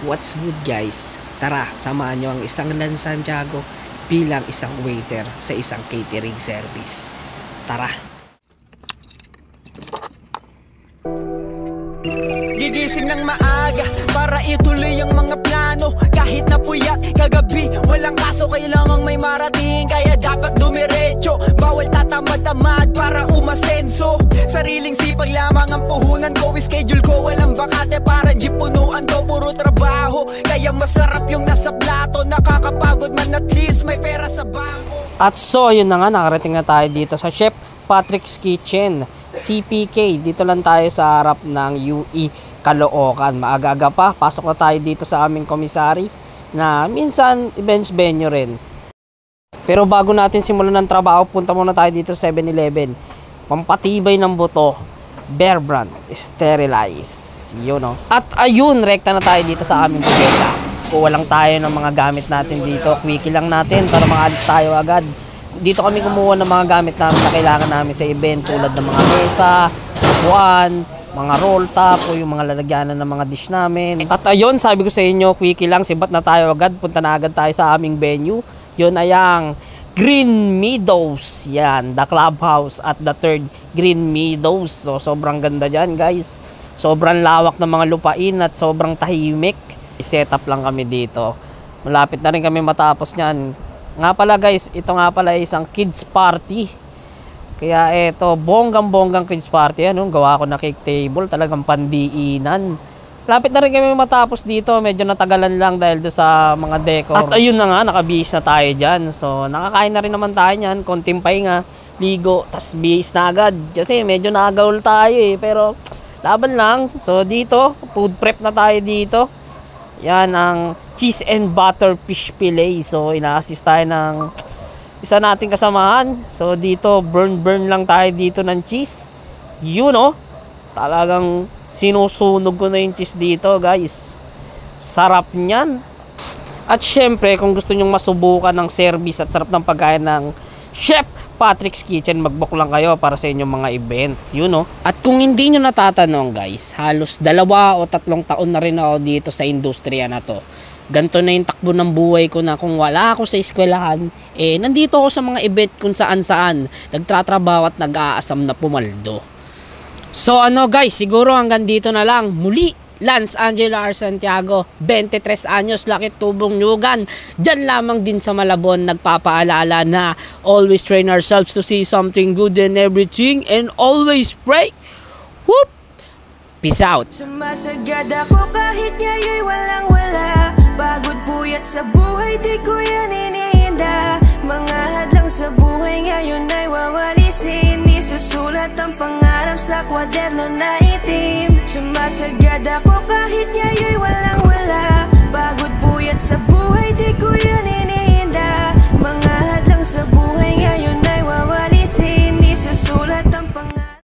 What's good guys? Tara, samahan nyo ang isang Lance Santiago bilang isang waiter sa isang catering service. Tara! Gigising ng maaga para ituloy ang mga plano. Kahit na puyat kagabi, walang kaso, kailangang may marating. Kaya dapat dumiretso, bawal tatamad-tamad para umasenso. Sariling sipag lamang ang puhunan ko. Schedule ko walang bakate, para jeep punuan to, puro trabaho. Kaya masarap yung nasa plato, nakakapagod man at least may pera sa bangko. At so, yun na nga, nakarating na tayo dito sa Chef Patrick's Kitchen, CPK. Dito lang tayo sa harap ng UE Caloocan. Maaga-aga pa, pasok na tayo dito sa aming komisari na minsan events venue rin. Pero bago natin simulan ng trabaho, punta muna tayo dito sa 7-Eleven. Pampatibay ng buto, Bear Brand, sterilize. Yun o. At ayun, rekta na tayo dito sa aming bubeta. Kuha lang tayo ng mga gamit natin dito. Quickie lang natin para makaalis tayo agad. Dito kami kumuha ng mga gamit namin na kailangan namin sa event, tulad ng mga mesa, upuan, mga roll top, o yung mga lalagyanan ng mga dish namin. At ayun, sabi ko sa inyo, quickie lang, sibat na tayo agad. Punta na agad tayo sa aming venue. Yun ay ang Green Meadows. Yan, the clubhouse at the third Green Meadows. So sobrang ganda dyan guys. Sobrang lawak ng mga lupain at sobrang tahimik. I-set up lang kami dito. Malapit na rin kami matapos nyan. Nga pala guys, ito nga pala isang kids party. Kaya ito, bonggang-bonggang kids party. Ano, gawa ko na cake table, talagang pandiinan. Lapit na rin kami matapos dito. Medyo natagalan lang dahil do sa mga decor. At ayun na nga, nakabihis na tayo dyan. So, nakakain na rin naman tayo nyan. Konting pahinga, ligo, tas bihis na agad. Kasi medyo nagawal tayo eh. Pero, laban lang. So, dito, food prep na tayo dito. Yan ang cheese and butter fish fillet. So ina-assist tayo ng isa nating kasamahan. So dito burn lang tayo dito ng cheese. You know, talagang sinusunog ko na yung cheese dito guys. Sarap niyan. At syempre kung gusto nyong masubukan ng service at sarap ng pagkain ng Chef Patrick's Kitchen, mag-book lang kayo para sa inyong mga event, you know. At kung hindi nyo natatanong guys, halos 2 o 3 taon na rin ako dito sa industriya na to. Ganto na yung takbo ng buhay ko na kung wala ako sa eskwelahan, nandito ako sa mga event kung saan-saan, nagtatrabaho at nag-aasam na pumaldo. So ano guys, siguro hanggang dito na lang. Muli, Lance Angelo R. Santiago, 23 anyos, Lakit Tubong, Nyugan. Diyan lamang din sa Malabon, nagpapaalala na always train ourselves to see something good in everything and always pray. Whoop! Peace out! Sumasagad ako kahit ngayon'y walang-wala. Pagod puyat sa buhay, di ko yan iniinda. Mga hadlang sa buhay ngayon ay wawalisin. Isusulat ang pangarap sa kwaderno na itim. Sumasagad ako kahit ngayon'y walang-wala. Pagod puyat sa buhay, di